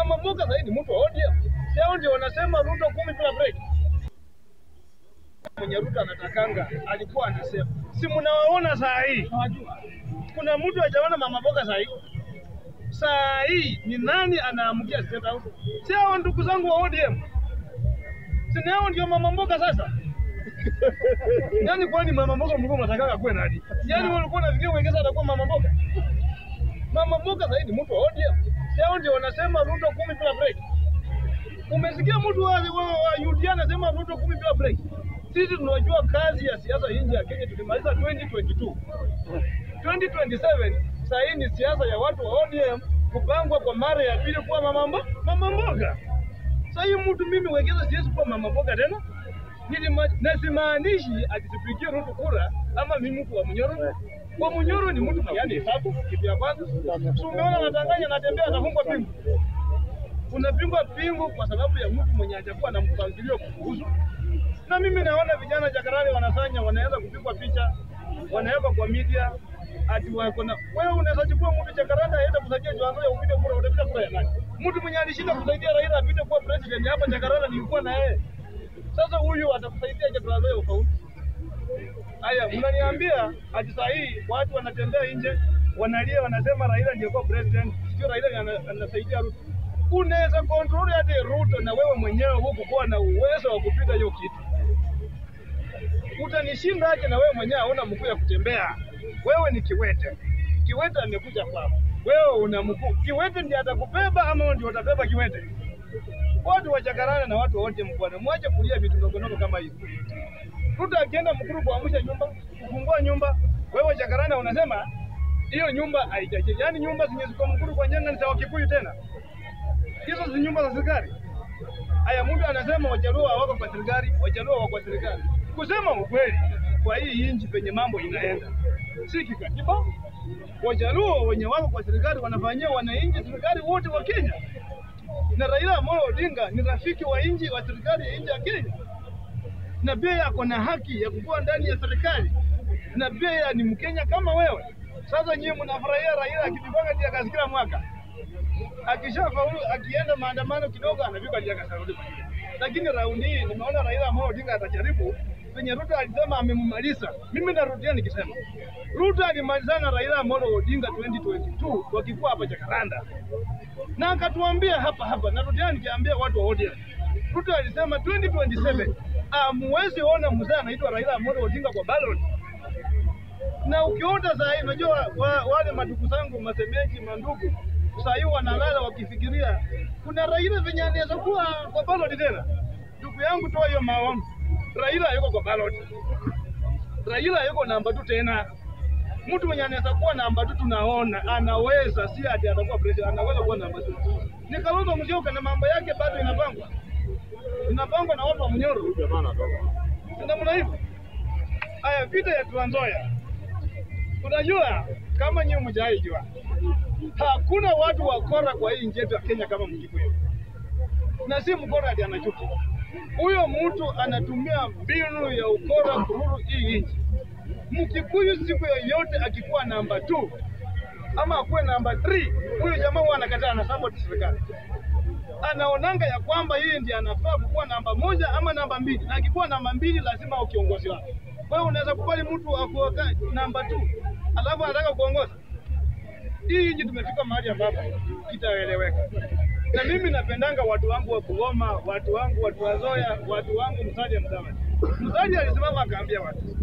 Mama mboga zaidi mtu wa ODM. Sio ndio wanasema Ruto 10 bila break. Mwenye Ruto anatakanga alikuwa anasema. Si mnawaona saa hii? Kuna mtu hajaona mama mboga saa hii? Saa hii ni nani anaamkia State House? Sio ndugu zangu wa ODM. Si nao ndio mama mboga sasa? Yaani kwani mama mboga mlikuwa mnataka kuwe nani? Yaani walikuwa nafikiria wengeza atakuwa mama mboga. Mama mboga zaidi mtu wa ODM. Sio ndio wanasema Ruto 10 bila break. Umesikia mtu wa UDA anasema Ruto 10 bila break. Sisi tunajua kazi ya siasa nje ya Kenya tulimaliza 2022. 2027 sasa hii ni siasa ya watu wa ODM kupangwa kwa mara ya pili kuwa mama mboga. Sasa hii mtu mimi wekeza siasa kuwa mama mboga tena? Nasimaanishi atisipikie Ruto kura ama mimi mtu wa Munyoro. Kwa Munyoro ni mtu yani hesabu kitu ya kwanza. So umeona Natanganya anatembea atafungwa pingu. Unapingwa pingu kwa sababu ya mtu mwenye hajakuwa na mpangilio kuhusu. Na mimi naona vijana Jakarani wanafanya wanaweza kupigwa picha, wanaweka kwa media ati wako na wewe unaweza chukua mtu Jakaranda aende kusaidia Joanzo upite kura utapita kura ya nani? Mtu mwenye alishinda kusaidia Raila apite kuwa president hapa Jakaranda nilikuwa na yeye. Sasa huyu atakusaidia Joanzo ufaulu. Haya, unaniambia ati saa hii watu wanatembea nje, wanalia wanasema Raila ndio kwa president, sio Raila anasaidia Ruto. Unaweza control hadi Ruto na wewe mwenyewe huko kwa na uwezo wa kupita hiyo kitu. Utanishinda aje na wewe mwenyewe hauna mguu ya kutembea. Wewe ni kiwete. Kiwete amekuja kwako. Wewe una mguu. Kiwete ndiye atakubeba ama ndio utabeba kiwete? Watu wa Jakaranda na watu wote mbwana mwache kulia vitu ndogo kama hivi. Ruto akienda Mkuru kuamsha nyumba, kufungua nyumba, wewe Jakaranda unasema hiyo nyumba haijaje. Yaani nyumba zenye ziko Mkuru kwa Nyanga ni za Wakikuyu tena. Hizo si nyumba za serikali. Haya mtu anasema Wajaluo wako kwa serikali, Wajaluo wako kwa serikali. Kusema ukweli, kwa hii nchi penye mambo inaenda. Si kikatiba. Wajaluo wenye wako kwa serikali wanafanyia wananchi serikali wote wa Kenya. Na Raila Amolo Odinga ni rafiki wa nchi wa serikali ya nchi ya Kenya. Na pia ako na haki ya kukua ndani ya serikali. Na pia ni Mkenya kama wewe. Sasa nyinyi mnafurahia Raila akipanga ndia kazi kila mwaka. Akishafaulu akienda maandamano kidogo anafika ndia kasarudi. Lakini raundi hii nimeona Raila Amolo Odinga atajaribu penye Ruto alisema amemmaliza. Mimi narudia nikisema Ruto alimalizana Raila Amolo Odinga 2022 wakikuwa hapa Jakaranda. Na akatuambia hapa narudia nikiambia watu wa ODM. Ruto alisema 2027 muwezi ona mzee anaitwa Raila Amolo Odinga kwa ballot. Na ukiona sasa hivi unajua wale madugu zangu masemeji mandugu sasa hivi wanalala wakifikiria kuna Raila venye anaweza kuwa kwa ballot tena. Ndugu yangu toa hiyo maombi. Raila yuko kwa ballot. Raila yuko namba 2 tena. Mtu mwenye anaweza kuwa namba 2 tunaona anaweza, si ati atakuwa president, anaweza kuwa namba 2. Ni Kalonzo Musyoka na mambo yake bado inapangwa. Inapangwa na watu wa Munyoro. Ndio mna hivyo. Haya vita ya Trans Nzoia. Unajua kama nyinyi mjaijua. Hakuna watu wakora kwa hii nchi yetu ya Kenya kama Mkikuyu. Na si mkora ndiye anachuki. Huyo mtu anatumia mbinu ya ukora kururu hii nchi. Mkikuyu siku yoyote akikuwa namba 2 ama akuwe namba 3, huyo jamaa huwa anakataa na support serikali. Anaonanga ya kwamba yeye ndiye anafaa kuwa namba 1 ama namba 2. Na akikuwa namba 2 lazima au kiongozi wake. Wewe unaweza kubali mtu akuwe namba 2 alafu anataka kuongoza? Hii nchi tumefika mahali ambapo kitaeleweka. Na mimi napendanga watu wangu wa Bungoma, watu wangu wa Trans Nzoia, watu wangu Musalia Mudavadi. Musalia alisimama akaambia watu,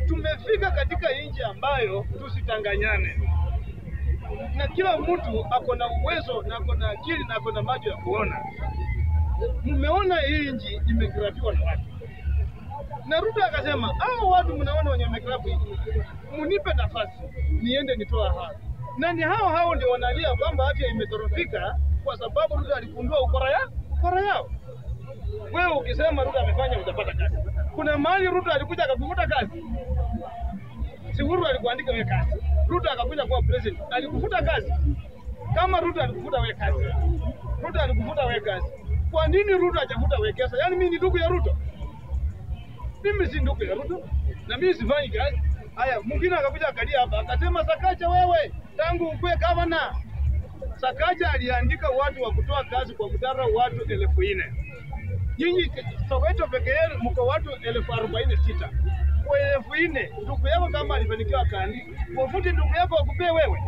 tumefika katika nchi ambayo tusitanganyane. Na kila mtu ako na uwezo na ako na akili na ako na macho ya kuona. Mmeona hii nchi imegrafiwa na watu. Na Ruto akasema, hao watu mnaona wenye wamegrafu hii, munipe nafasi niende nitoa haki. Na ni hao ndio wanalia kwamba afya imetorofika kwa sababu Ruto alikundua ukora yao. Wewe ukisema Ruto amefanya utapata kazi. Kuna mahali Ruto alikuja akakufuta kazi. Si Ruto alikuandika wewe kazi. Ruto akakuja kuwa president, alikufuta kazi. Kama Ruto alikufuta wewe kazi. Ruto alikufuta wewe kazi. Kwa nini Ruto hajafuta wewe kazi? Yaani mimi ni ndugu ya Ruto. Mimi si ndugu ya Ruto na mimi sifanyi kazi. Haya, mwingine akakuja akalia hapa akasema Sakaja wewe tangu ukue governor Sakaja aliandika watu wa kutoa kazi kwa mtara watu 4,000. Nyinyi Soweto peke yenu mko watu 46,000. Kwa 4,000 ndugu yako kama alifanikiwa akaandika, wafuti ndugu yako akupee wewe.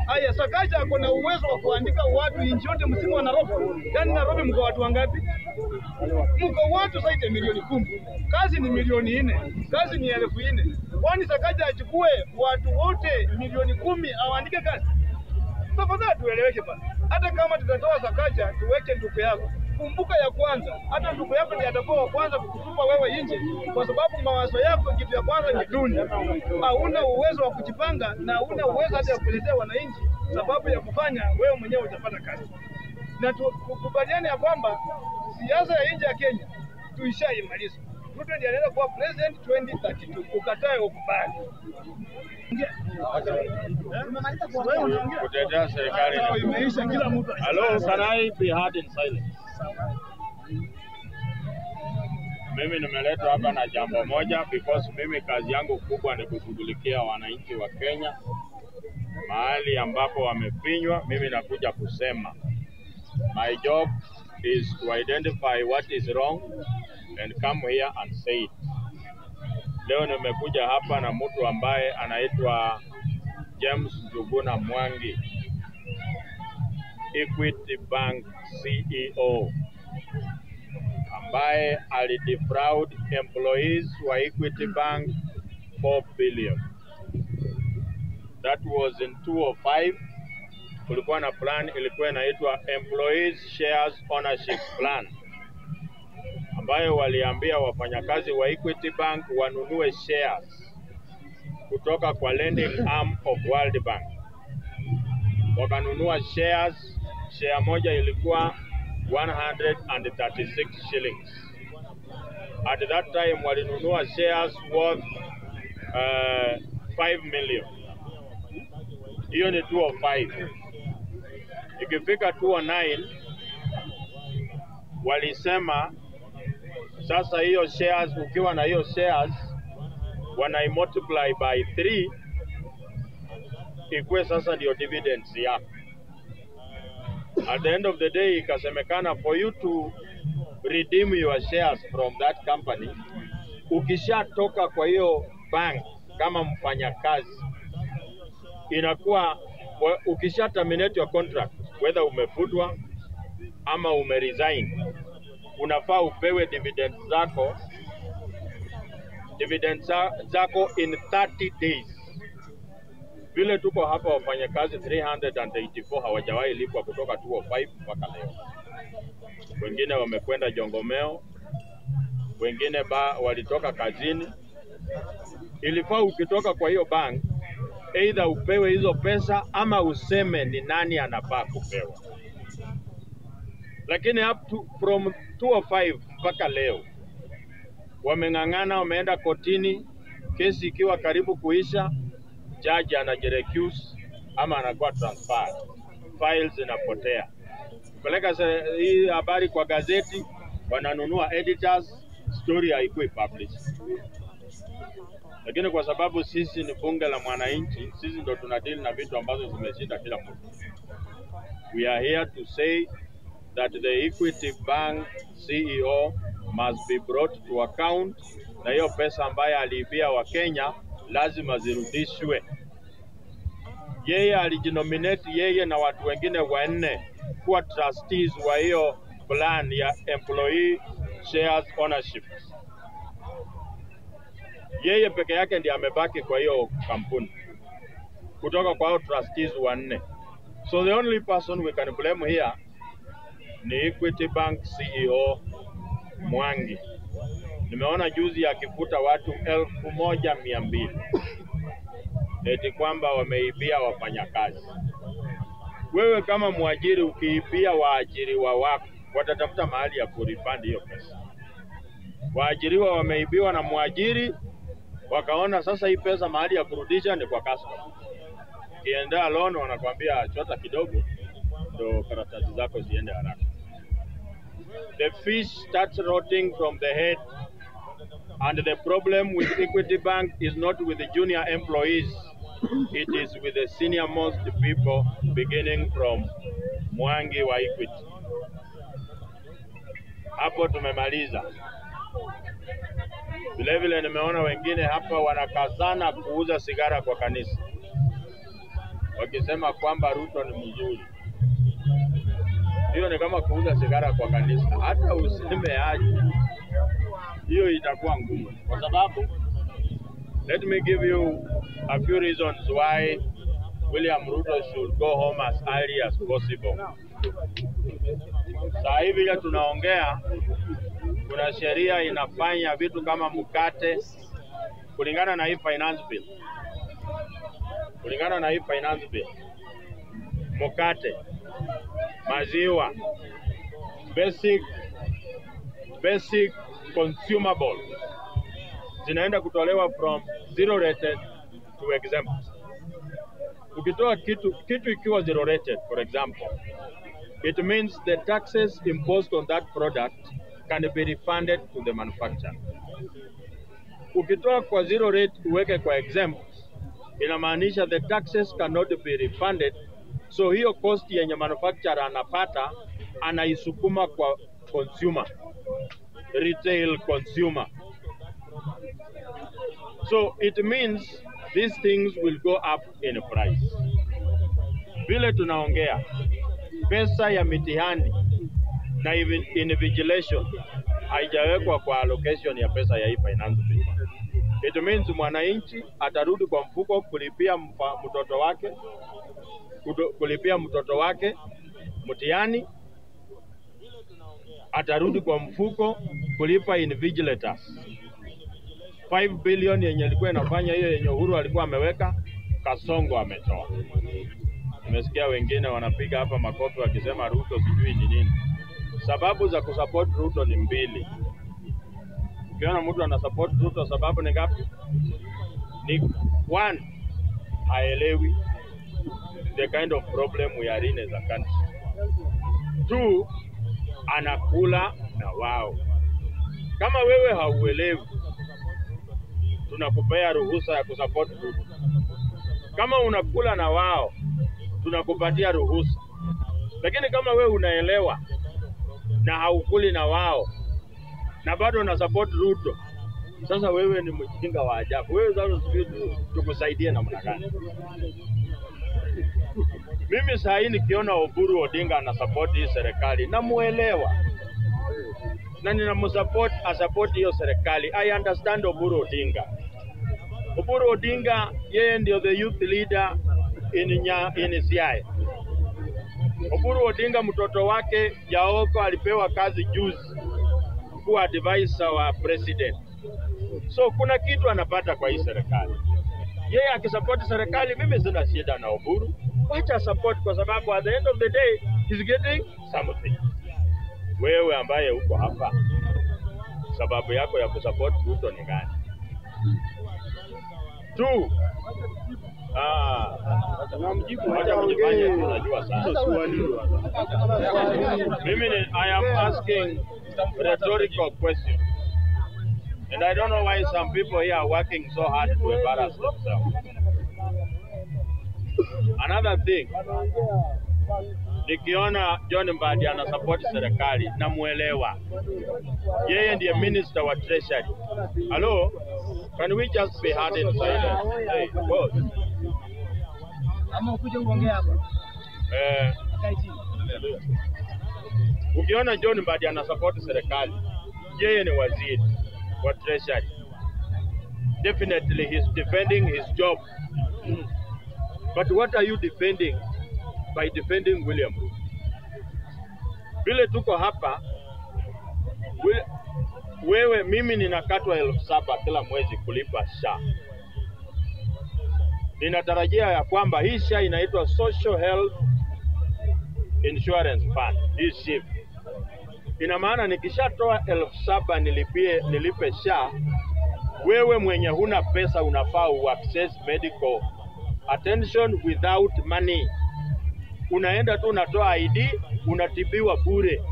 Aya, Sakaja ako na uwezo wa kuandika watu nchi yote msimu wa Nairobi. Yaani Nairobi mko watu wangapi? Mko watu zaidi ya milioni 10. Kazi ni milioni 4. Kazi ni 4,000. Kwani Sakaja achukue watu wote milioni 10 awaandike kazi? Tafadhali tueleweke bana. Hata kama tutatoa Sakaja tuweke ndugu yako. Kumbuka ya kwanza, hata ndugu yako ndiye atakuwa wa kwanza kukutupa wewe nje, kwa sababu mawazo yako kitu ya kwanza ni duni. Hauna uwezo wa kujipanga na hauna uwezo hata ya kuletea wananchi sababu ya kufanya wewe mwenyewe utapata kazi. Na tukubaliane ya kwamba siasa ya nje ya Kenya tuishaimaliza. Ruto ndiye anaenda kuwa president 2032. Ukatae ukubali. Kutetea serikali imeisha, kila mtu. Hello, can I be heard in silence? Mimi nimeletwa hapa na jambo moja, because mimi kazi yangu kubwa ni kushughulikia wananchi wa Kenya mahali ambapo wamefinywa. Mimi nakuja kusema my job is to identify what is wrong and come here and say it. Leo nimekuja hapa na mtu ambaye anaitwa James Njuguna Mwangi, Equity Bank CEO, ambaye alidefraud employees wa Equity Bank 4 billion. That was in 2005. Kulikuwa na plan ilikuwa inaitwa Employees Shares Ownership Plan, ambayo waliambia wafanyakazi wa Equity Bank wanunue shares kutoka kwa lending arm of World Bank. Wakanunua shares, share moja ilikuwa 136 shillings. At that time walinunua shares worth 5 million. Hiyo ni 205. Ikifika 209 walisema sasa hiyo shares, ukiwa na hiyo shares wana multiply by 3 ikuwe sasa ndio dividends yako. At the end of the day ikasemekana for you to redeem your shares from that company, ukishatoka kwa hiyo bank kama mfanyakazi, inakuwa ukisha terminate your contract, whether umefutwa ama umeresign, unafaa upewe dividends zako in 30 days. Vile tuko hapa wafanyakazi 384 hawajawahi lipwa kutoka 2005 mpaka leo. Wengine wamekwenda Jongomeo, wengine walitoka kazini. Ilifaa ukitoka kwa hiyo bank either upewe hizo pesa ama useme ni nani anafaa kupewa. Lakini from 2005 mpaka leo wameng'ang'ana, wameenda kotini, kesi ikiwa karibu kuisha, judge anajirecuse ama anakuwa transferred, files zinapotea. Peleka hii habari kwa gazeti, wananunua editors, story haikui published. Lakini kwa sababu sisi ni bunge la mwananchi, sisi ndo tunadeal na vitu ambazo zimeshinda kila mtu. We are here to say that the Equity Bank CEO must be brought to account, na hiyo pesa ambayo aliibia wa Kenya lazima zirudishwe. Yeye alijinominate yeye na watu wengine 4 kuwa trustees wa hiyo plan ya Employee Shares Ownership. Yeye peke yake ndiye amebaki kwa hiyo kampuni kutoka kwa hao trustees 4. So the only person we can blame here ni Equity Bank CEO Mwangi. Nimeona juzi akifuta watu 1,200 eti kwamba wameibia wafanyakazi. Wewe kama mwajiri ukiibia waajiriwa wako, watatafuta mahali ya kurefund hiyo pesa. Waajiriwa wameibiwa na mwajiri, wakaona sasa hii pesa mahali ya kurudisha ni kwa customer. Kienda loan wanakuambia chota kidogo ndio karatasi zako ziende haraka. The fish starts rotting from the head, and the problem with Equity Bank is not with the junior employees. it is with the senior most people beginning from Mwangi wa Equity. Hapo tumemaliza. Vile vile nimeona wengine hapa wanakazana kuuza sigara kwa kanisa, wakisema kwamba Ruto ni mzuri. Hiyo ni kama kuuza sigara kwa kanisa, hata useme aje, hiyo itakuwa ngumu, kwa sababu let me give you a few reasons why William Ruto should go home as early as possible. Sasa hivi ya tunaongea, kuna sheria inafanya vitu kama mkate kulingana na hii finance bill. Kulingana na hii finance bill, mkate, maziwa, basic consumable zinaenda kutolewa from zero rated to exempt. Ukitoa kitu ikiwa zero rated, for example, it means the taxes imposed on that product can be refunded to the manufacturer. Ukitoa kwa zero rate uweke kwa exempt, inamaanisha the taxes cannot be refunded, so hiyo cost yenye manufacturer anapata anaisukuma kwa consumer, retail consumer. So it means these things will go up in price. Vile tunaongea, pesa ya mitihani na invigilation haijawekwa kwa allocation ya pesa ya hii finance bill. It means mwananchi atarudi kwa mfuko kulipia mtoto wake mtihani, atarudi kwa mfuko kulipa invigilators. 5 billion yenye ilikuwa inafanya hiyo yenye Uhuru alikuwa ameweka, Kasongo ametoa. Nimesikia wengine wanapiga hapa makofi wakisema Ruto sijui ni nini. Sababu za kusupport Ruto ni mbili. Ukiona mtu ana support Ruto, sababu ni ngapi? Ni one, haelewi the kind of problem we are in as a country. Two, anakula na wao. Kama wewe hauelewi, tunakupea ruhusa ya kusupport Ruto. Kama unakula na wao, tunakupatia ruhusa. Lakini kama wewe unaelewa na haukuli na wao na bado una support Ruto, sasa wewe ni mjinga wa ajabu. Wewe sasa tukusaidie namna gani? Mimi saa hii nikiona Oburu Odinga ana support hii serikali, namuelewa na ninamsupport, support hiyo serikali. I understand Oburu Odinga. Oburu Odinga yeye ndio the youth leader in Siaya. Oburu Odinga mtoto wake Jaoko alipewa kazi juzi kuwa advisor wa president. So kuna kitu anapata kwa hii serikali. Yeye akisupport serikali, mimi sina shida na Oburu. Wacha support, kwa sababu at the end of the day he's getting something. Wewe ambaye uko hapa, sababu yako ya kusupport Ruto ni gani? Two, I am asking rhetorical question, and I don't know why some people here are working so hard to embarrass themselves. Another thing, nikiona John Mbadi ana support serikali, namuelewa. Yeye ndiye minister wa treasury. Hello, can we just be hard in silence? Hey, boss. Ukiona John Mbadi ana support serikali, yeye ni waziri wa treasury. Definitely he's defending his job. But what are you defending by defending William Ruto? Vile tuko hapa, wewe mimi ninakatwa 7,000 kila mwezi kulipa SHA. Ninatarajia ya kwamba hii SHA inaitwa Social Health Insurance Fund. Hii SHIF. Ina maana nikishatoa 7,000 nilipe SHA, wewe mwenye huna pesa unafaa access medical attention without money. Unaenda tu unatoa ID, unatibiwa bure.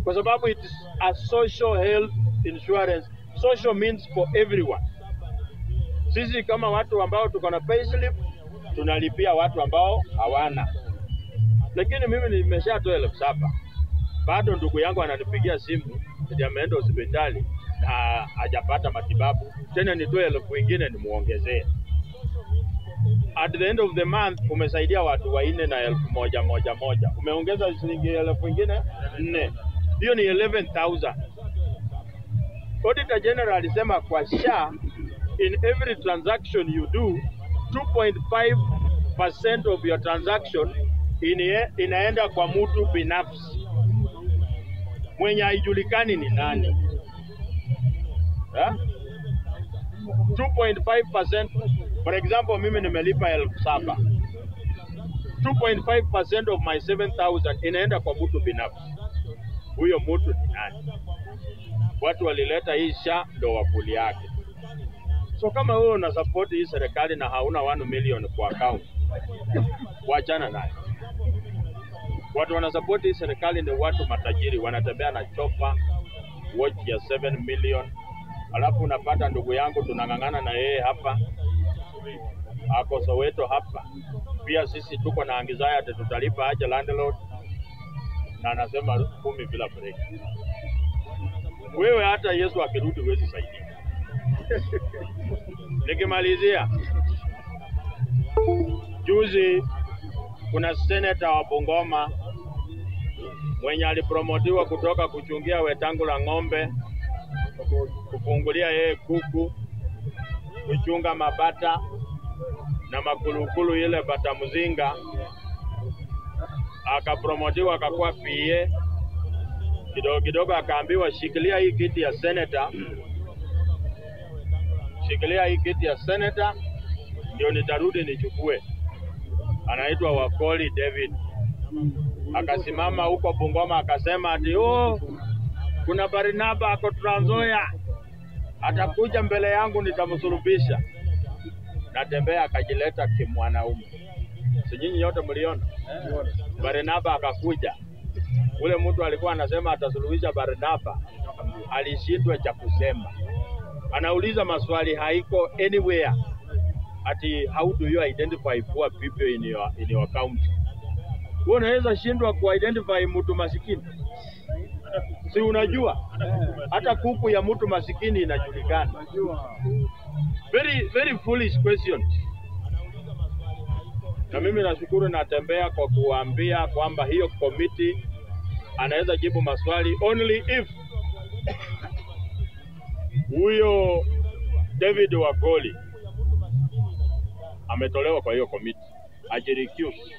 Kwa sababu it is a social health insurance. Social means for everyone. Sisi kama watu ambao tuko na payslip tunalipia watu ambao hawana. Lakini mimi nimeshatoa 7,000. Bado ndugu yangu ananipigia simu eti ameenda hospitali na hajapata matibabu. Tena nitoe 1,000 ingine nimuongezee. At the end of the month umesaidia watu 4 na 1,100. Umeongeza shilingi 1,000 ingine 4. Hiyo ni 11,000. Auditor General alisema kwa SHA, in every transaction you do, 2.5% of your transaction inaenda kwa mtu binafsi mwenye haijulikani ni nani. 2.5%, for example, mimi nimelipa 7,000. 2.5% of my 7,000 inaenda kwa mtu binafsi. Huyo mtu ni nani? Watu walileta hii SHA ndo wakuli yake. So kama wewe una support hii serikali na hauna 1 million kwa account, wachana naye. Watu wana support hii serikali ni watu matajiri, wanatembea na chopa watch ya 7 million. Alafu unapata ndugu yangu tunang'ang'ana na yeye hapa, ako Soweto hapa. Pia sisi tuko na anxiety tutalipa aje landlord, na anasema 10 bila break. Wewe hata Yesu akirudi huwezi saidia. Nikimalizia, juzi kuna senator wa Bungoma mwenye alipromotiwa kutoka kuchungia Wetangula ng'ombe, kufungulia yeye kuku, kuchunga mabata na makulukulu ile bata mzinga. Akapromotiwa akakuwa PA. Kidogo kidogo akaambiwa shikilia hii kiti ya senator. Shikilia hii kiti ya senator ndio nitarudi nichukue. Anaitwa Wakoli David. Akasimama huko Bungoma akasema ati kuna Barnaba ako Trans Nzoia, atakuja mbele yangu nitamsulubisha. Natembea akajileta kimwanaume. Si nyinyi yote mliona? Barnaba akakuja. Ule mtu alikuwa anasema atasuluhisha Barnaba alishindwa cha kusema. Anauliza maswali haiko anywhere. Ati how do you identify poor people in your county? Wewe unaweza shindwa ku-identify mtu masikini? Si unajua? Hata kuku ya mtu masikini inajulikana. Very foolish questions. Na mimi nashukuru natembea kwa kuambia kwamba hiyo committee anaweza jibu maswali only if huyo David Wakoli ametolewa kwa hiyo committee, ajiricuse.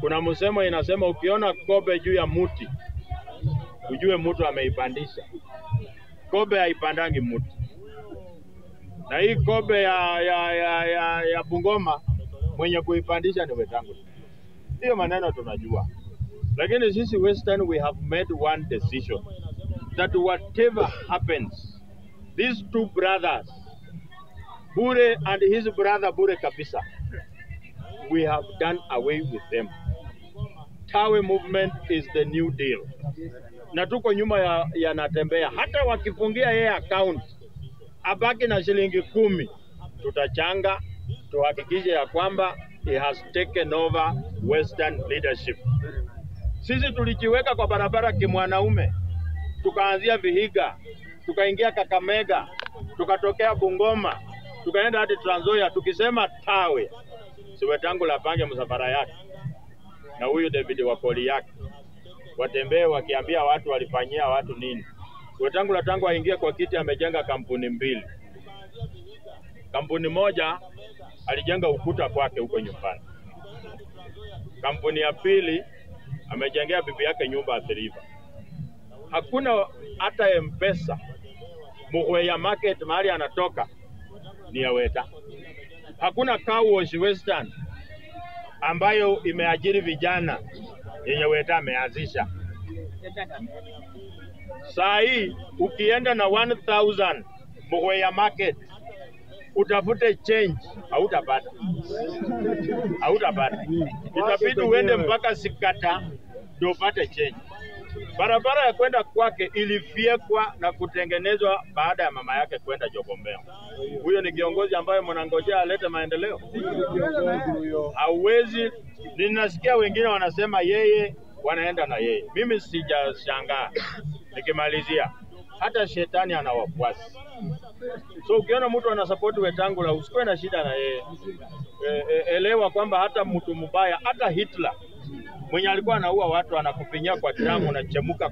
Kuna msemo inasema ukiona kobe juu ya muti ujue mtu ameipandisha. Kobe haipandangi muti. Na hii kobe ya Bungoma mwenye kuipandisha ni Wetangula. Hiyo maneno tunajua. Lakini sisi Western we have made one decision that whatever happens, these two brothers, Bure and his brother Bure Kabisa, we have done away with them. Tawe movement is the new deal. Na tuko nyuma ya Natembea. Hata wakifungia yeye account abaki na shilingi 10, tutachanga tuhakikishe ya kwamba he has taken over Western leadership. Sisi tulijiweka kwa barabara kimwanaume, tukaanzia Vihiga, tukaingia Kakamega, tukatokea Bungoma, tukaenda hadi Trans Nzoia, tukisema Tawe si Wetangula pange msafara yake na huyu David Wakoli yake watembee wakiambia watu walifanyia watu nini. Wetangula tangu aingie kwa kiti amejenga kampuni 2. Kampuni moja alijenga ukuta kwake huko nyumbani. Kampuni ya pili amejengea bibi yake nyumba Athi River. Hakuna hata M-Pesa Muhweya market mahali anatoka ni ya Weta. Hakuna car wash Western ambayo imeajiri vijana yenye Weta ameanzisha. Saa hii ukienda na 1000 Muhweya market utafute change hautapata. Itabidi uende mpaka Sikata ndio upate change. Barabara ya kwenda kwake ilifyekwa na kutengenezwa baada ya mama yake kwenda Jogombea. Huyo ni kiongozi ambaye mnangojea alete maendeleo? Hauwezi. Ninasikia wengine wanasema yeye, wanaenda na yeye. Mimi sijashangaa. Nikimalizia, hata shetani ana wafuasi. So ukiona mtu anasupport Wetangula, usikuwe na shida na yeye. Elewa kwamba hata mtu mbaya, hata Hitler mwenye alikuwa anaua watu, anakufinyia kwa damu na chemuka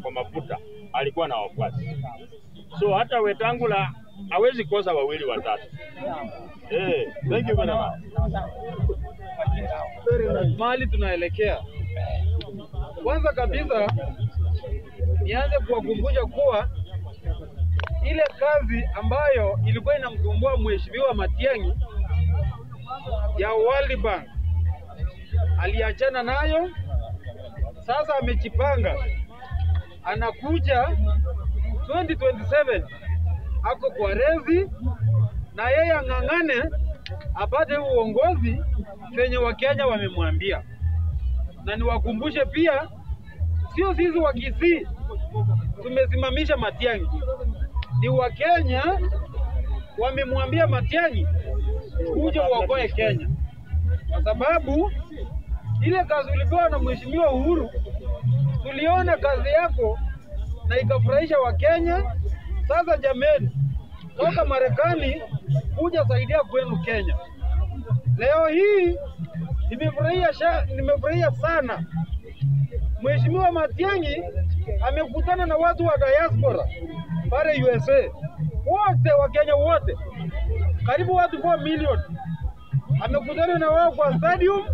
kwa mafuta, alikuwa na wafuasi. So hata Wetangula hawezi kosa wawili watatu. Thank you very much. Mahali tunaelekea, kwanza kabisa nianze kuwakumbusha kuwa ile kazi ambayo ilikuwa inamsumbua Mheshimiwa Matiang'i ya World Bank aliachana nayo. Sasa amejipanga, anakuja 2027 ako kwa rezi, na yeye ang'ang'ane apate uongozi wenye Wakenya wamemwambia. Na niwakumbushe pia, sio sisi wa Kisii tumesimamisha Matiang'i, ni Wakenya wamemwambia Matiang'i uje uokoe Kenya, kwa sababu ile kazi ulipewa na Mheshimiwa Uhuru, tuliona kazi yako na ikafurahisha Wakenya. Sasa jameni, toka Marekani kuja saidia kwenu Kenya. Leo hii nimefurahia sana. Mheshimiwa Matiang'i amekutana na watu wa diaspora pale USA, wote Wakenya wote, karibu watu 4 milioni. Amekutana na wao kwa stadium,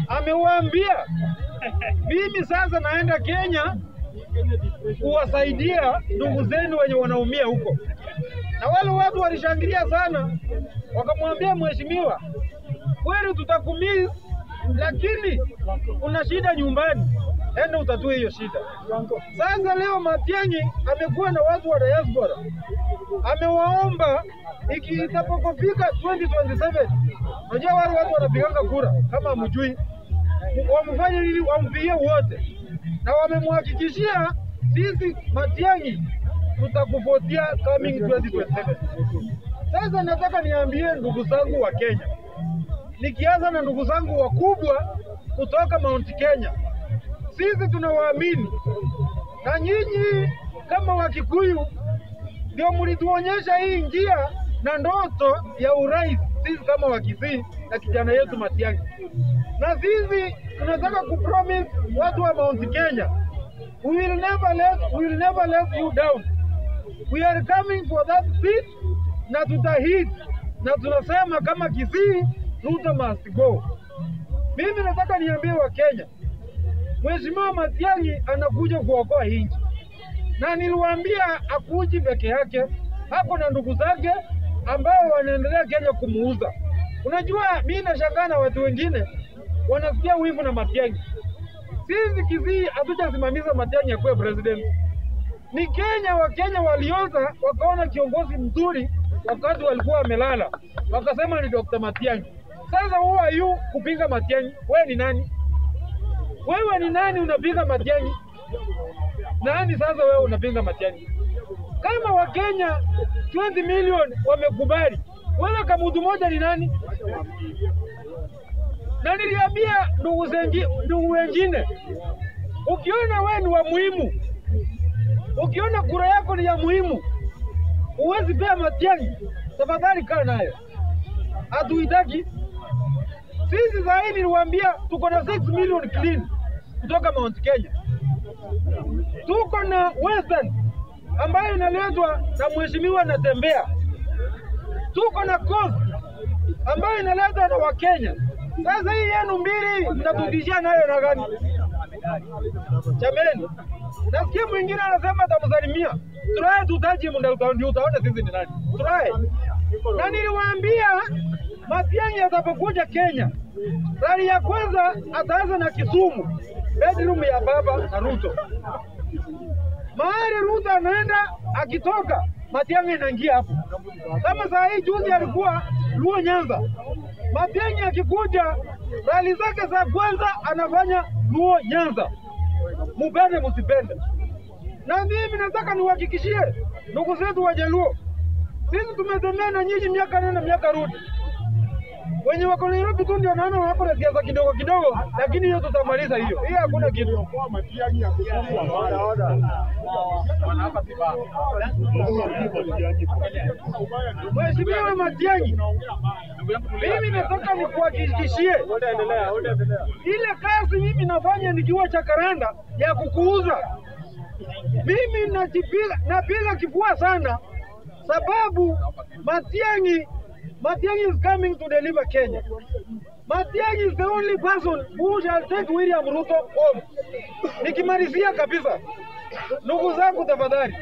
amewaambia mimi sasa naenda Kenya kuwasaidia ndugu zenu wenye wanaumia huko. Na wale watu walishangilia sana, wakamwambia mheshimiwa, kweli tutakumiss, lakini una shida nyumbani, enda utatue hiyo shida. Sasa leo Matiang'i amekuwa na watu wa diaspora, amewaomba itapofika 2027, unajua wale watu wanapiganga kura kama mjui, wamfanye nini? Wampigie wote, na wamemhakikishia sisi Matiang'i tutakuvotia coming 2027. Sasa nataka niambie ndugu zangu wa Kenya, nikianza na ndugu zangu wakubwa kutoka Mount Kenya, sisi tunawaamini, na nyinyi kama Wakikuyu ndio mlituonyesha hii njia na ndoto ya urais, sisi kama Wakisii na kijana yetu Matiang'i. Na sisi tunataka kupromise watu wa Mount Kenya, we will never let you down. We are coming for that seat, na tutahit, na tunasema kama Kisii, Ruto must go. Mimi nataka niambie wa Kenya, Mheshimiwa Matiang'i anakuja kuokoa hii nchi, na niliwaambia akuji peke yake, hapo na ndugu zake ambao wanaendelea Kenya kumuuza. Unajua mimi nashangaa na watu wengine wanasikia wivu na Matiang'i. Sisi Kisii hatujasimamisha Matiang'i akuwe president. Ni Kenya, Wakenya walioza wakaona kiongozi mzuri wakati walikuwa wamelala, wakasema ni Dr. Matiang'i. Sasa who are you kupinga Matiang'i? Wewe ni nani? Wewe ni nani unapinga Matiang'i? Nani sasa wewe unapinga Matiang'i? Kama Wakenya 20 milioni wamekubali, wewe kama mtu mmoja ni nani? Na niliambia ndugu wengine, ukiona wewe ni wa muhimu, ukiona kura yako ni ya muhimu, uwezi pea Matiang'i, tafadhali kaa nayo. Hatuitaki. Sisi zaidi niliwaambia tuko na 6 milioni clean kutoka Mount Kenya. Tuko na Western ambayo inaletwa na mheshimiwa Natembea. Tuko na Coast ambayo inaletwa na Wakenya. Sasa hii yenu mbili mnatudishia nayo na gani? Jameni, nasikia mwingine anasema tamsalimia. Try tutaji ndio utaona sisi ni nani. Try. Na niliwaambia Matiang'i atapokuja Kenya, rali ya kwanza ataanza na Kisumu, bedroom ya baba na Ruto. Mahali Ruto anaenda, akitoka Matiang'i anaingia hapo. Kama saa hii juzi alikuwa Luo Nyanza, Matiang'i akikuja rali zake za kwanza anafanya Luo Nyanza. mupende msipende. Na mimi nataka niwahakikishie ndugu zetu Wajaluo, sisi tumetembea na nyinyi miaka nenda miaka rudi. Wenye wako Nairobi tu ndio naona wako na siasa kidogo kidogo, lakini hiyo tutamaliza hiyo. Hiyo hakuna kitu. Mheshimiwa Matiang'i, mimi nataka nikuhakikishie ile kazi mimi nafanya nikiwa Jacaranda ya kukuuza. Mimi napiga kifua sana sababu Matiang'i is coming to deliver Kenya. Matiang'i is the only person who shall take William Ruto home. Nikimalizia kabisa, ndugu zangu tafadhali,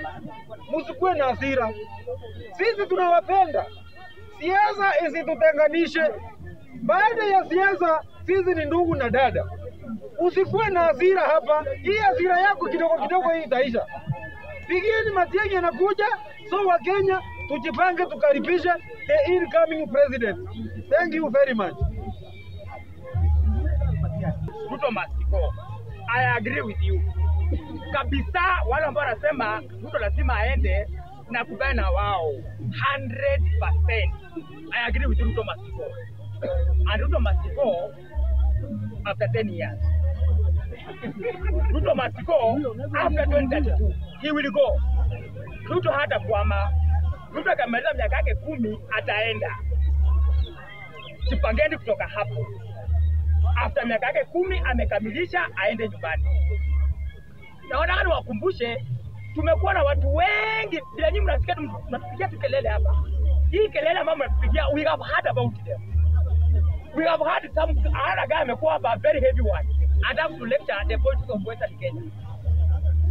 msikuwe na hasira. Sisi tunawapenda. Siasa isitutenganishe. Baada ya siasa, sisi ni ndugu na dada. Usikuwe na hasira hapa. Hii hasira yako kidogo kidogo hii itaisha. Pigeni Matiang'i anakuja, so wa Kenya tujipange tukaribishe the incoming president. Thank you very much. Ruto must go. I agree with you. Kabisa wale ambao wanasema Ruto lazima aende na kubaya na wao 100%. I agree with Ruto must go. And Ruto must go after 10 years. Ruto must go after 2032. He will go. Ruto hata kwama. Ruto akamaliza miaka yake 10 ataenda. Sipangeni kutoka hapo. After miaka yake 10 amekamilisha aende nyumbani. Na wanataka niwakumbushe tumekuwa na watu wengi bila nyinyi mnasikia tunatupigia kelele hapa. Hii kelele ambayo mnatupigia we have heard about them. We have heard some other guy amekuwa a very heavy one. And have to lecture the politics of Western Kenya.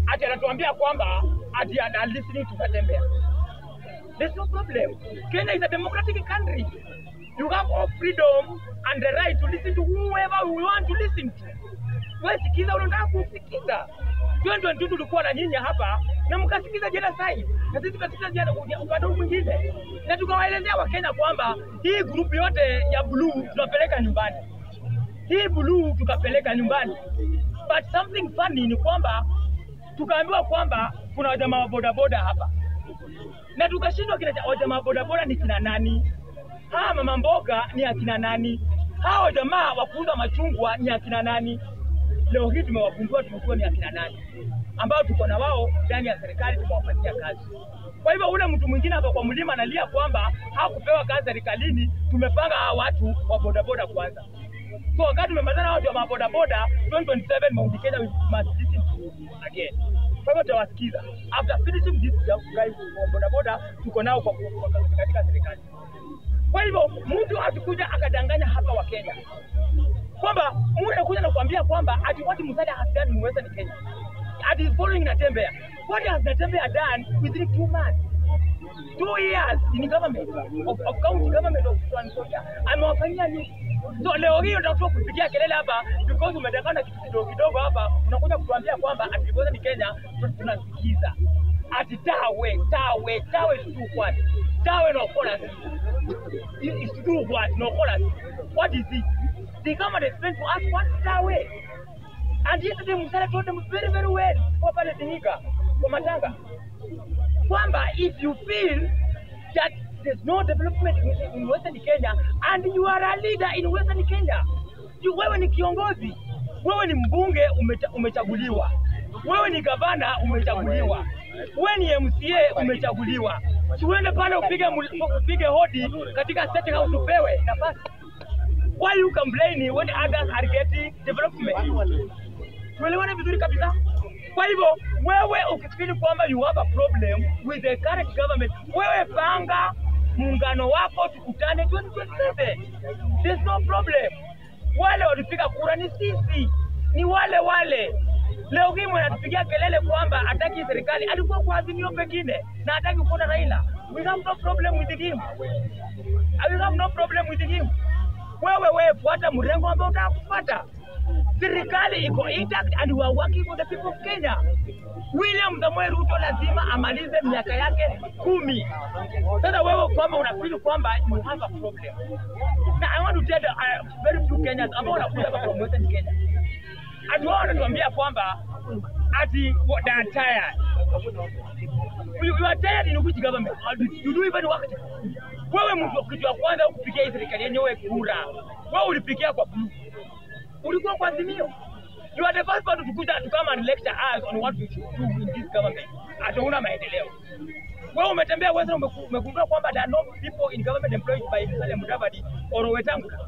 Ati anatuambia kwamba ati are listening to Katembea. There's no problem. Kenya is a democratic country. You have all freedom and the right to listen to whoever we want to listen to. Wewe sikiza unataka kusikiza. 2022 tulikuwa na nyinyi hapa na mkasikiza genocide. Na sisi tukasikiza jana upande mwingine. Na tukawaelezea Wakenya kwamba hii group yote ya blue tunapeleka nyumbani. Hii blue tukapeleka nyumbani. But something funny ni kwamba tukaambiwa kwamba kuna wajamaa wa bodaboda hapa. Na tukashindwa kile wajamaa wa bodaboda ni kina nani? Mama mboga ni akina nani? Hao jamaa wa kuuza machungwa ni akina nani? Leo hii tumewagundua tumekuwa ni akina nani ambao tuko na wao ndani ya serikali tumewapatia kazi. Kwa hivyo ule mtu mwingine hapa kwa mlima analia kwamba hakupewa kazi serikalini, tumepanga hao watu wa bodaboda kwanza. So wakati tumemalizana watu wa bodaboda 2027 Mount Kenya must listen to again. Kwa hivyo tutawasikiza. After finishing this guys wa bodaboda tuko nao kwa katika serikali. Kwa hivyo mtu atakuja akadanganya hapa wa Kenya kwamba mtu anakuja na kuambia kwamba ati what Musalia has done in Western Kenya. Ati is following Natembea. What has Natembea done within 2 months? 2 years in government of county government of Trans Nzoia. Amewafanyia nini? So leo hii unataka kupigia kelele hapa because umedanganya kitu kidogo kidogo hapa unakuja kutuambia kwamba ati Western Kenya tunasikiza. Ati tawe to do what? Tawe no chorus. Is to do what? No chorus. What is it? The government explained to us what tawe. And yesterday Musalia told them very very well kwa pale Tinika kwa Matanga kwamba if you feel that there's no development in Western Kenya and you are a leader in Western Kenya, wewe ni kiongozi, wewe ni mbunge umechaguliwa, wewe ni gavana umechaguliwa, wewe ni MCA umechaguliwa, uende pale upige hodi katika State House upewe nafasi. Why you complaining when others are getting development? Tuelewane vizuri kabisa. Kwa hivyo wewe ukifikiri kwamba you have a problem with the current government, wewe panga muungano wako tukutane 2027. There's no problem. Wale walipiga kura ni sisi. Ni wale. Leo hii mnatupigia kelele kwamba hataki serikali, alikuwa kwa Azimio pekine na hataki kuona Raila. We have no problem with him. We have no problem with him. Wewe fuata mrengo ambao utakufuata. Serikali iko intact and we are working for the people of Kenya. William Samoei Ruto lazima amalize miaka yake 10. Sasa wewe kwamba unafikiri kwamba you have a problem. Now I want to tell the very few Kenyans ambao wanakuja hapa from Western Kenya. Ati wao wanatuambia kwamba ati they are tired. You are tired in which government? You do even work. Wewe mtu kitu ya kwanza kupigia hii serikali yenyewe kura. Wewe ulipigia kwa blue. Ulikuwa kwa Azimio. You are the first person to come and lecture us on what we should do in this government. Atauna maendeleo. Wewe umetembea wewe umegundua kwamba there are no people in government employed by Musalia Mudavadi or Wetangula.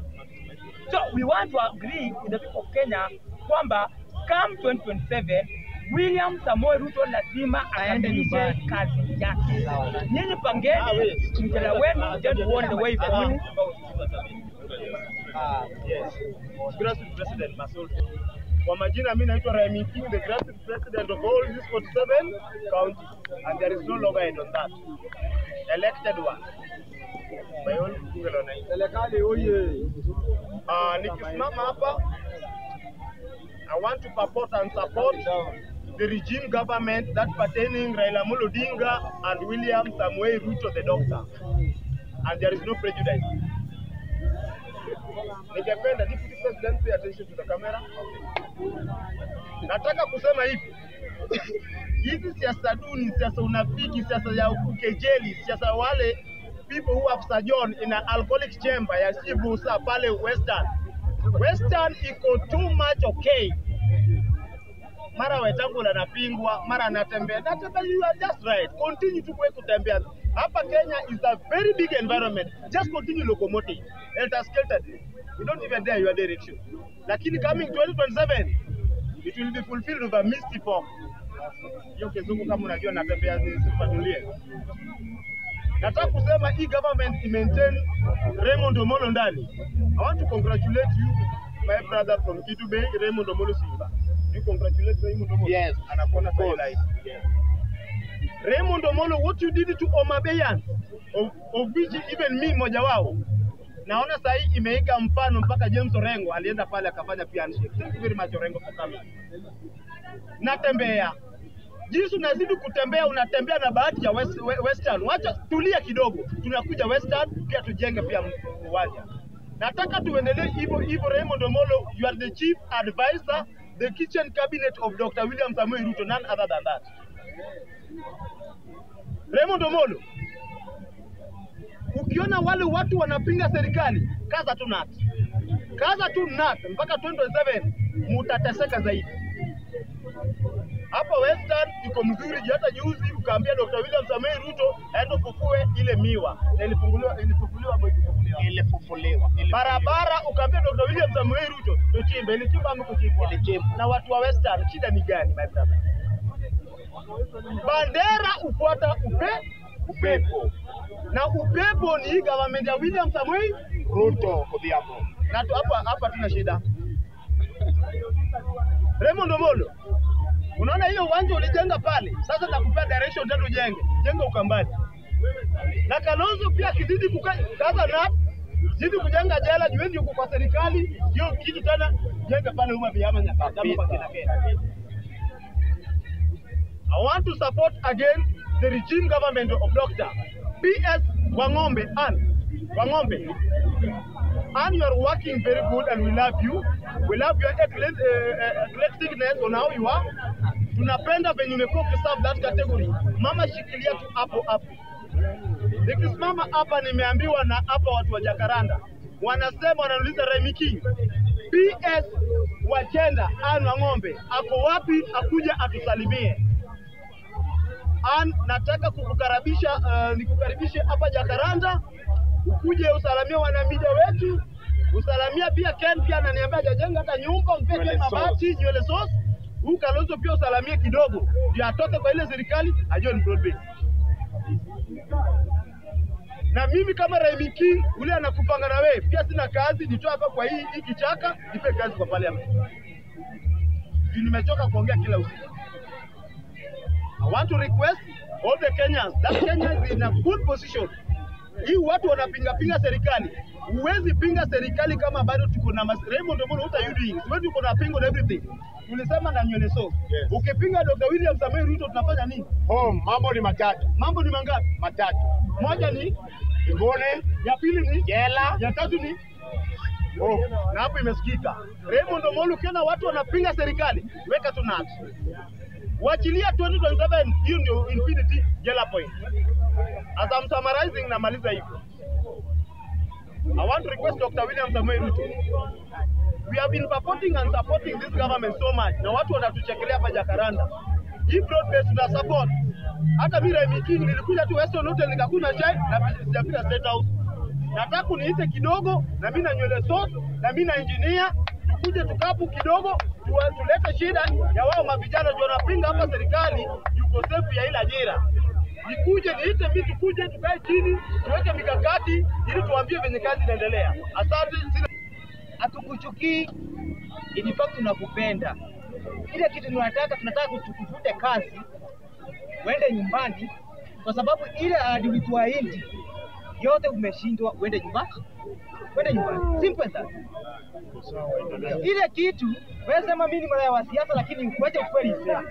So we want to agree with the people of Kenya kwamba come 2027 William Samoei Ruto lazima akamilishe kazi yake. Nyinyi pangeni mjadala wenu then tuone the way forward. Yes. Grassroots President Masol. Kwa majina mimi naitwa Raimi King, the grassroots president of all these 47 counties, and there is no longer end on that. Elected one. By all Google on it. Serikali oye. Nikisimama hapa, I want to purport and support the regime government that pertaining Raila Amolo Odinga and William Samoei Ruto the doctor. And there is no prejudice. Ningependa Deputy President pay attention to the camera. Nataka kusema hivi. Hizi siasa duni, siasa unafiki, siasa ya ukejeli, siasa wale people who have sojourned in an alcoholic chamber ya Sibusa pale Western. Western iko too much okay. Mara Wetangula anapingwa, mara anatembea. You are just right. Continue to kutembea. Hapa Kenya is a very big environment. Just continue locomotive. Elter skelter. We don't even dare your direction. Lakini coming 2027, it will be fulfilled with a misty fog. Hiyo kizungu kama unajua natembea zifanulie. Nataka kusema hii government maintain Raymond Omolo ndani. I want to congratulate you, my brother from Kitu Bay, Raymond Omolo Silva. You congratulate Raymond Omolo. Yes. Anakuona highlight. Yes. Raymond Omolo, what you did to Omabeyan, of which even me moja wao. Naona saa hii imeiga mfano mpaka James Orengo alienda pale akafanya pia handshake. Thank you very much Orengo for coming. Natembea. Jinsi unazidi kutembea unatembea na bahati ya Western. Wacha tulia kidogo. Tunakuja Western pia tujenge pia uwanja. Nataka tuendelee hivyo Raymond Omolo, you are the chief advisor, the kitchen cabinet of Dr. William Samoei Ruto, none other than that. Raymond Omolo, ukiona wale watu wanapinga serikali, kaza tu nat. Kaza tu nat mpaka 2027 mutateseka zaidi. Hapa Western iko mzuri, hata juzi ukaambia Dr. William Samoei Ruto aende kufue ile miwa. Na ilifufuliwa. Barabara ukaambia Dr. William Samoei Ruto tuchimbe, ilichimba ama kuchimbwa. Na watu wa Western shida ni gani my brother? Bandera ufuata upepo. Na upepo ni government ya William Samoei Ruto Odhiambo. Na tu hapa tuna shida. Raymond Omolo, unaona hiyo uwanja ulijenga pale, sasa nakupea direction tatu jenga Ukambani. Na Kalonzo pia kizidi kaza na zidi kujenga jela jueni huko kwa serikali, hiyo kitu tena jenga pale Umabiyama Nyakati kama kwa kina. I want to support again the regime government of Dr. PS Wangombe and you are working very good and we love you. We love your eclecticness on how you are. Tunapenda venye umekuwa kuserve that category. Mama shikilia tu hapo. Nikisimama hapa nimeambiwa na hapa watu wa Jakaranda. Wanasema wanauliza Raimi King. PS Wachenda Anne Wangombe ako wapi akuja atusalimie. Nataka nikukaribishe hapa Jakaranda, ukuje usalamia wanamida wetu, usalamia pia Ken pia ananiambia hajajenga hata nyumba, mpeke mabati, nywele sauce. Kalonzo pia usalamia kidogo, ndio atoke kwa ile serikali, ajue ni broad-based. Na mimi kama Raimi King, ule anakupanga na wewe, pia sina kazi, nitoa hapa kwa hii kichaka, nipe kazi kwa parliament. Nimechoka kuongea kila usiku. I want to request all the Kenyans that Kenya is in a good position. Hii watu wanapinga serikali. Huwezi pinga serikali kama bado tuko na Raymond Omolo, what are you doing? Wewe uko na pingo na everything. Tulisema na nywele so. Yes. Ukipinga Dr. William Samoei Ruto tunafanya nini? Mambo ni matatu. Mambo ni mangapi? Matatu. Moja ni Ngone, ya pili ni jela, ya tatu ni Oh, na hapo imesikika. Raymond Omolo, ukiona watu wanapinga serikali, weka tu nati. Wachilia 2027, hiyo ndio infinity jela point. As I'm summarizing na maliza hivyo. I want to request Dr. William Samoei Ruto. We have been purporting and supporting this government so much. Na watu wanatuchekelea hapa Jacaranda. Hii broad based tuna support. Hata mimi Remy King nilikuja tu Western Hotel nikakunywa chai na sijapita State House. Nataka kuniite kidogo na mimi na nywele sote na mimi na engineer tukuje tukapu kidogo tulete shida ya wao mavijana ndio wanapinga hapa serikali yuko safe ya ile ajira. Nikuje niite mimi tukuje tukae chini tuweke mikakati ili tuambie venye kazi inaendelea. Asante. Hatukuchukii, in fact tunakupenda. Ile kitu tunataka tukufute kazi uende nyumbani, kwa sababu ile ahadi ulituahidi yote umeshindwa. Uende nyumbani, simple sana. Ile kitu wewe sema mimi ni mara ya siasa, lakini uache ukweli sasa.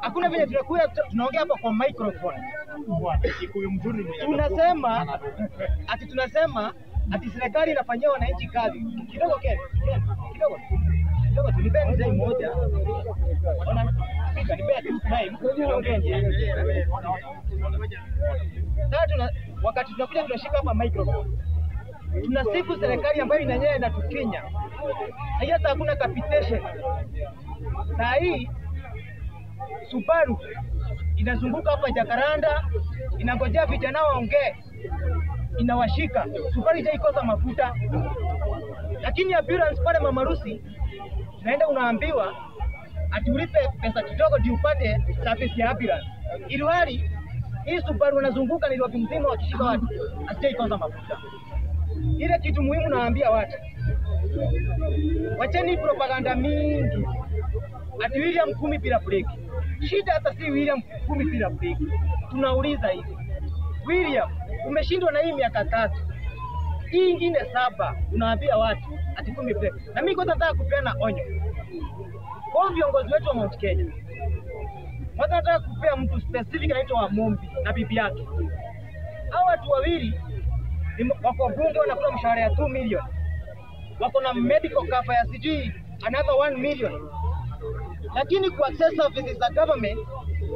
Hakuna vile tunakuja tunaongea hapa kwa microphone. Tunasema ati serikali inafanyia wananchi kazi. Kidogo tulipeni mzee mmoja. Ona speaker nipea time tuongee. Sasa wakati tunakuja tunashika hapa microphone. Tunasifu serikali ambayo inanyea na tukinya. Hata hakuna capitation. Saa hii Subaru inazunguka hapa Jacaranda, inangojea vijana waongee, inawashika. Subaru haikosa mafuta. Lakini appearance pale Mama Rusi, naenda unaambiwa ati ulipe pesa kidogo ndio upate service ya appearance. Ilhali hii Subaru wanazunguka ni Nairobi mzima wakishika watu, asikaikosa mafuta. Ile kitu muhimu naambia watu, wacheni propaganda mingi ati William 10 bila break. Shida hata si William 10 bila break. Tunauliza hivi, William umeshindwa na hii miaka 3, hii ingine 7 unaambia watu ati 10 break. Na mimi kwanza nataka kupeana onyo kwa viongozi wetu wa Mount Kenya. Kwanza nataka kupea mtu specific anaitwa Wamombi na bibi yake. Hao watu wawili wako bunge wanakula mshahara ya 2 million. Wako na medical cover ya sijui another 1 million. Lakini kwa access services za government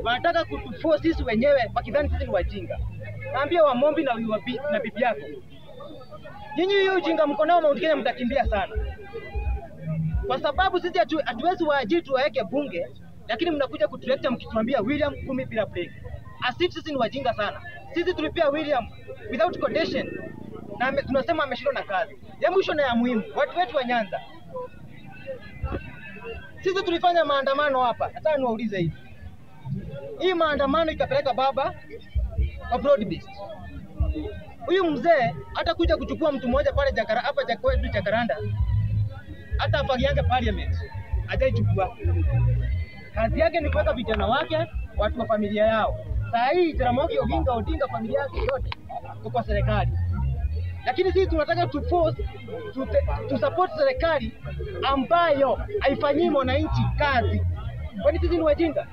wanataka kutuforce sisi wenyewe wakidhani sisi ni wajinga. Naambia Wamombi na bibi yako, nyinyi hiyo ujinga mko nao Mount Kenya mtakimbia sana. Kwa sababu sisi hatuwezi waajiri tuwaweke bunge, lakini mnakuja kutuletea mkituambia William 10 bila break. Asif sisi ni wajinga sana. Sisi tulipia William without condition na tunasema ameshindwa na kazi. Ya mwisho na ya muhimu, watu wetu wa Nyanza, sisi tulifanya maandamano hapa. Nataka niwaulize hivi, hii maandamano ikapeleka baba kwa broad based. Huyu mzee hata kuja kuchukua mtu mmoja pale Jacaranda, hata afagiange parliament hajaichukua. Kazi yake ni kuweka vijana wake, watu wa familia yao. Saa hii Jaramogi Oginga Odinga familia yake yote kwa serikali. Lakini sisi tunataka to support serikali ambayo haifanyii mwananchi kazi. Kwani sisi ni wajinga?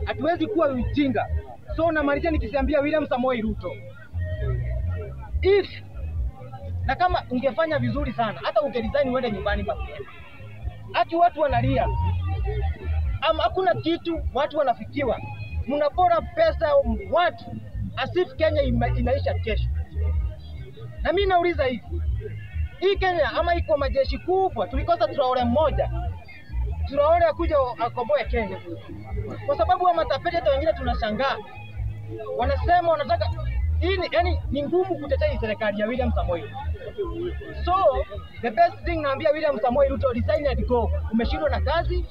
Hatuwezi kuwa ujinga. So namalizia nikisiambia William Samoei Ruto, na kama ungefanya vizuri sana, hata ungeresign uende nyumbani basi. Ati watu wanalia, hakuna kitu, watu wanafikiwa. Mnapora pesa watu asif Kenya inaisha kesho. Na mimi nauliza hivi, hii Kenya ama iko majeshi kubwa, tulikosa Traore mmoja, Traore akuja akomboe Kenya. Kwa sababu wa matapeli hata wengine tunashangaa. Wanasema wanataka yani ni ngumu kutetea serikali ya William Samoei. So the best thing naambia William Samoei Ruto, resign and go. Umeshindwa na kazi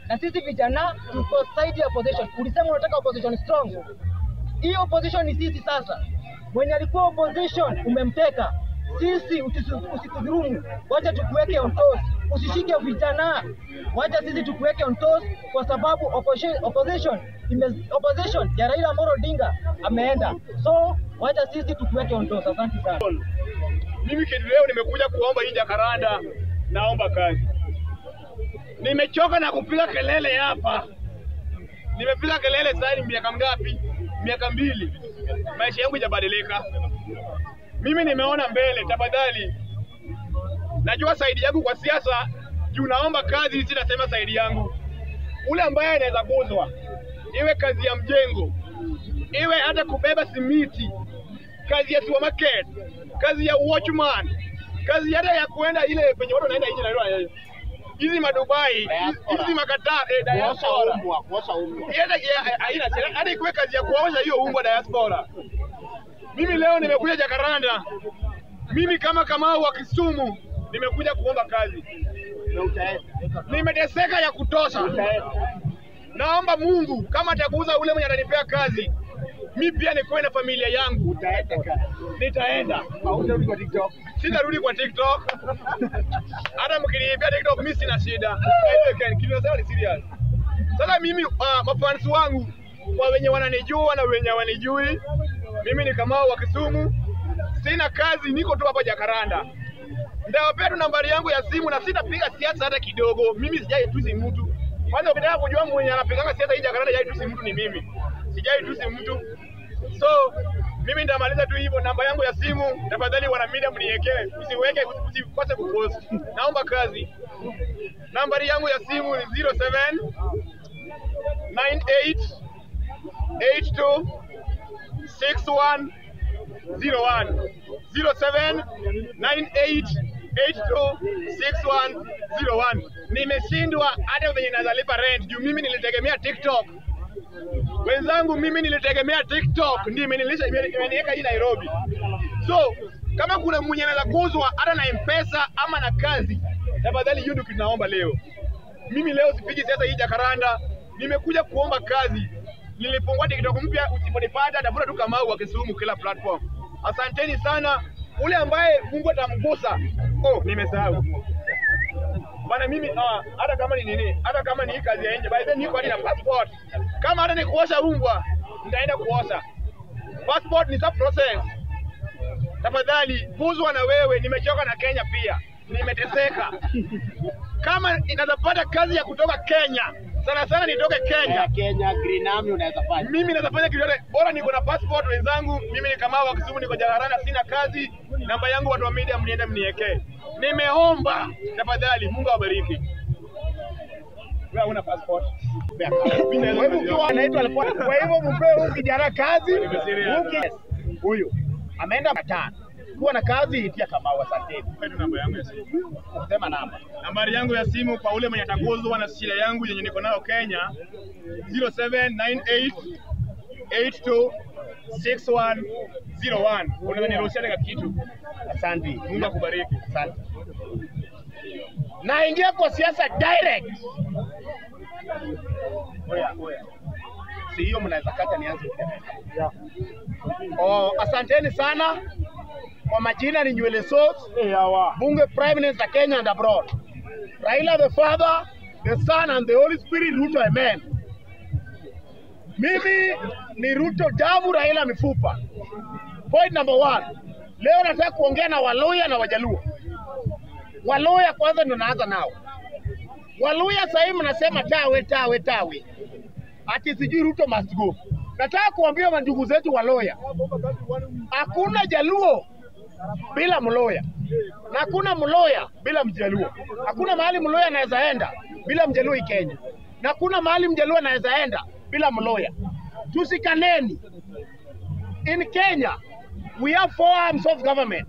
na sisi vijana tuko side ya opposition. Ulisema unataka opposition strong. Hii opposition ni sisi sasa. Mwenye alikuwa opposition umemteka. Sisi usitudhulumu. Wacha tukuweke on toes. Usishike vijana. Wacha sisi tukuweke on toes kwa sababu opposition ya Raila Amolo Odinga ameenda. So wacha sisi tukuweke on toes. Asante sana. Mimi kitu leo nimekuja kuomba hii Jacaranda, naomba kazi. Nimechoka na kupiga kelele hapa. Nimepiga kelele sasa miaka ngapi? Miaka 2. Maisha yangu hajabadilika. Mimi nimeona mbele, tafadhali. Najua saidi yangu kwa siasa, juu naomba kazi, sitasema saidi yangu. Ule ambaye anaweza guzwa, iwe kazi ya mjengo, iwe hata kubeba simiti, kazi ya supermarket, kazi ya watchman, kazi hata ya kuenda ile penye watu wanaenda nje na ile hizi madubai, hizi makataa diaspora. Hata ikuwe kazi ya kuosha hiyo umbwa diaspora. Mimi leo nimekuja Jakaranda. Mimi kama Kamau wa Kisumu nimekuja kuomba kazi. Nimeteseka ya kutosha. Naomba Mungu kama atakuuza ule mwenye atanipea kazi, mimi pia nikoe na familia yangu. Nitaenda. Sitarudi kwa TikTok. Hata mkinipea TikTok mimi sina shida. Kinasema ni serious. Sasa mimi mafans wangu kwa wenye wananijua na wenye wanijui, mimi ni Kamau wa Kisumu. Sina kazi, niko tu hapa Jakaranda. Ndawapea tu nambari yangu ya simu na sitapiga siasa hata kidogo. Mimi sijai tusi mtu. Kwanza ukitaka kujua mwenye anapiganga siasa hii Jakaranda sijai tusi mtu ni mimi. Sijai tusi mtu. So mimi nitamaliza tu hivyo. Namba yangu ya simu tafadhali wana media mniwekee. Usikose kupost. Naomba kazi. Nambari yangu ya simu ni 07 98 82 61 01 07 98 82 61 01. Nimeshindwa hata venye nazalipa rent juu mimi nilitegemea TikTok. Wenzangu, mimi nilitegemea TikTok ndio imeniweka hii Nairobi. So kama kuna mwenye anaweza kuzwa hata na M-Pesa ama na kazi, tafadhali hiyo ndio tunaomba leo. Mimi leo sipigi siasa hii Jakaranda, nimekuja kuomba kazi. Nilifungua TikTok mpya, usiponipata tafuta tu Kamau wa Kisumu kila platform. Asanteni sana. Ule ambaye Mungu atamgusa. Nimesahau. Bana mimi hata kama ni nini, hata kama ni kazi ya nje, by then niko hadi na passport. Kama hata ni kuosha umbwa, nitaenda kuosha. Passport ni sub process. Tafadhali guzwa na wewe, nimechoka na Kenya pia. Nimeteseka. Kama inazapata kazi ya kutoka Kenya, sana sana nitoke Kenya. Kenya Green Army unaweza fanya. Mimi naweza fanya kitu yote. Bora niko na passport wenzangu. Mimi ni Kamau wa Kisumu, niko Jakaranda, sina kazi. Namba yangu watu wa media mniende mniwekee. Nimeomba tafadhali, Mungu awabariki. Wewe una passport? Wewe ukiwa anaitwa alikuwa. Kwa hivyo mpe huyu kijana kazi. Huyu ameenda matano. Kuwa na kazi itia Kamau. Asante. Pendo namba yangu ya simu. Sema namba. Nambari yangu ya simu kwa ule mwenye ataguzwa na shida yangu yenye niko nayo Kenya 0798 82 6101. Unaweza niruhusia katika kitu. Asante. Mungu akubariki. Asante. Na ingia kwa siasa direct. Oya. Si hiyo mnaweza kata nianze. Asanteni sana. Kwa majina ni Nywele Sauce, Bunge Prime Minister Kenya and abroad. Raila the Father, the Son and the Holy Spirit, Ruto amen. Mimi ni Ruto damu, Raila mifupa. Point number 1. Leo nataka kuongea na Waluya na Wajaluo. Waluya kwanza ndio naanza nao. Waluya sasa hivi mnasema tawe. Ati sijui Ruto must go. Nataka kuambia mandugu zetu Waluya. Hakuna Jaluo bila Mloya. Na hakuna Mloya bila Mjaluo. Hakuna mahali Mloya anaweza enda bila Mjaluo Kenya. Na hakuna mahali Mjaluo anaweza enda bila Mloya. Tusikaneni. In Kenya, we have 4 arms of government.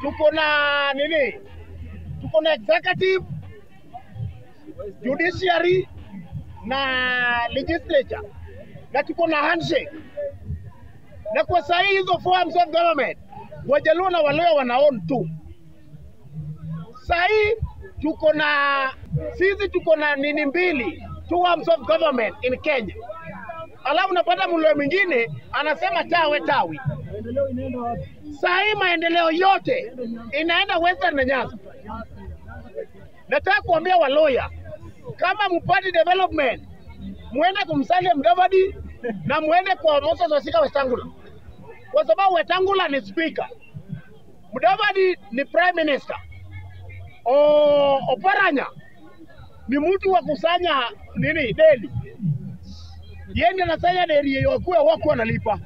Tuko na nini? Tuko na executive, judiciary na legislature. Na tuko na handshake. Na kwa saa hii hizo forms of government, Wajaluo na Waluya wanaown tu. Saa hii tuko na nini mbili, 2 arms of government in Kenya. Alafu unapata Mluya mwingine anasema tawe. Saa hii maendeleo yote inaenda Western na Nyanza. Nataka kuambia Waluya, kama mpati development, muende kumsalia Mudavadi na muende kwa Moses Wasika Wetangula. Kwa sababu Wetangula ni speaker. Mudavadi ni prime minister. Oparanya ni mtu wa kusanya nini deni. Yeye ndiye anasanya deni yokuwa wako analipa.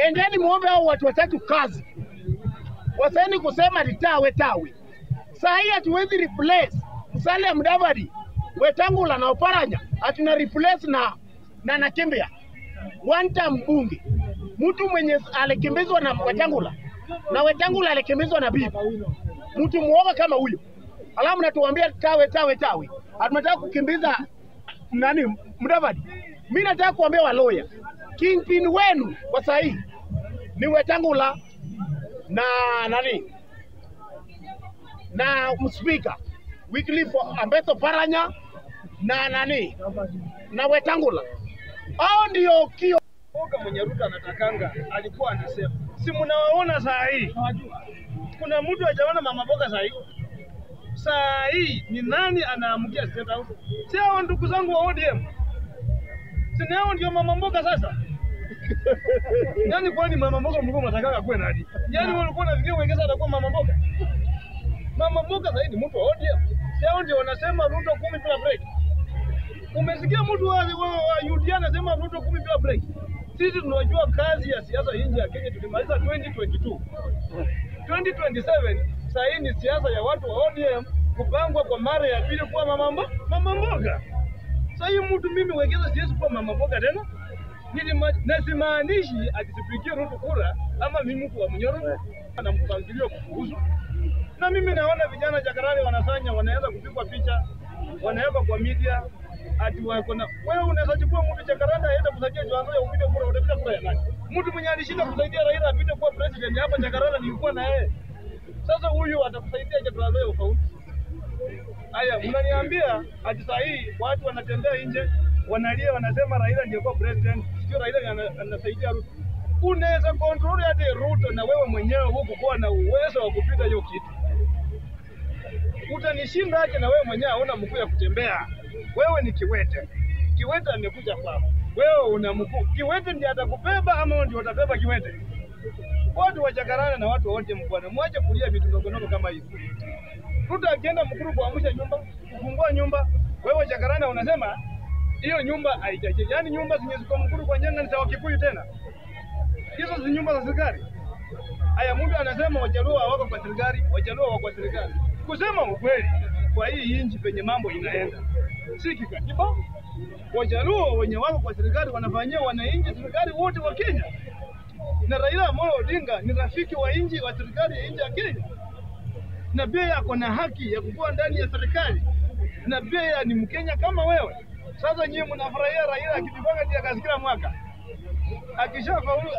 endeni muombe hao watu watatu kazi. Waseni kusema ni tawe. Saa hii hatuwezi replace Musalia Mudavadi, Wetangula na Oparanya, hatuna replace na Nakimbia. One time bunge. Mtu mwenye alikimbizwa na Wetangula na Wetangula alikimbizwa na bibi. Mtu muoga kama huyo. Alafu natuambia tawe. Hatunataka kukimbiza nani Mudavadi. Mimi nataka kuambia waloya, kingpin wenu kwa saa hii ni Wetangula na nani na mspika Wycliffe Ambeto Paranya na nani na Wetangula. Hao ndio kio Mboga mwenye Ruto anatakanga alikuwa anasema. Si mnawaona saa hii? Kuna mtu hajaona mama mboga saa hii? Saa hii ni nani anaamkia State House? Si hao ndugu zangu wa ODM. Si hao ndio mama mboga sasa? Yaani kwani mama mboga mlikuwa mnataka kuwe nani? Yaani walikuwa nafikiria wengeza atakuwa mama mboga. Mama mboga zaidi mtu wa ODM. Si hao ndio wanasema Ruto 10 bila break. Umesikia mtu wa UDA anasema Ruto 10 bila break. Sisi tunajua kazi ya siasa nje ya Kenya tulimaliza 2022. 2027 sasa hii ni siasa ya watu wa ODM kupangwa kwa mara ya pili kuwa mama mboga. Sasa hii mtu mimi wekeza siwezi kuwa mama mboga tena. Nasimaanishi akisipigia Ruto kura ama mimi mtu wa Mnyoro na mpangilio kuhusu. Na mimi naona vijana Jakarani wanafanya, wanaweza kupigwa picha, wanaweka kwa media ati wako na wewe unaweza chukua mtu Jakarani aende kusaidia Joanzo ya upite kura, utapita kura ya nani? Mtu mwenye alishinda kusaidia Raila apite kuwa president hapa Jakarani nilikuwa na yeye. Sasa huyu atakusaidia Joanzo ya ufaulu. Haya, mnaniambia ati saa hii watu wanatembea nje, wanalia wanasema Raila ndiye kwa president, sio Raila anasaidia Ruto. Unaweza control hata Ruto na wewe mwenyewe huko kwa na uwezo wa kupita hiyo kitu. Utanishinda aje na wewe mwenyewe hauna mguu ya kutembea. Wewe ni kiwete. Kiwete amekuja kwako. Wewe una mguu. Kiwete ndiye atakubeba ama ndio utabeba kiwete? Watu wa Jakarani na watu wote mkoani mwache kulia vitu ndogo kama hivi. Ruto akienda Mkuru kuamsha nyumba, kufungua nyumba, wewe Jakarani unasema hiyo nyumba haijaje. Yaani nyumba zenye ziko Mkuru kwa Njenga ni za Wakikuyu tena. Hizo si nyumba za serikali. Haya, mtu anasema Wajaluo wako kwa serikali, Wajaluo wako kwa serikali. Kusema ukweli, kwa hii nchi penye mambo inaenda, si kikatiba. Wajaluo wenye wako kwa serikali wanafanyia wananchi serikali wote wa Kenya. Na Raila Amolo Odinga ni rafiki wa nchi wa serikali ya nchi ya Kenya. Na pia yako na haki ya kukua ndani ya serikali. Na pia ni Mkenya kama wewe. Sasa nyinyi mnafurahia Raila akijipanga ndio kazi kila mwaka. Akishafaulu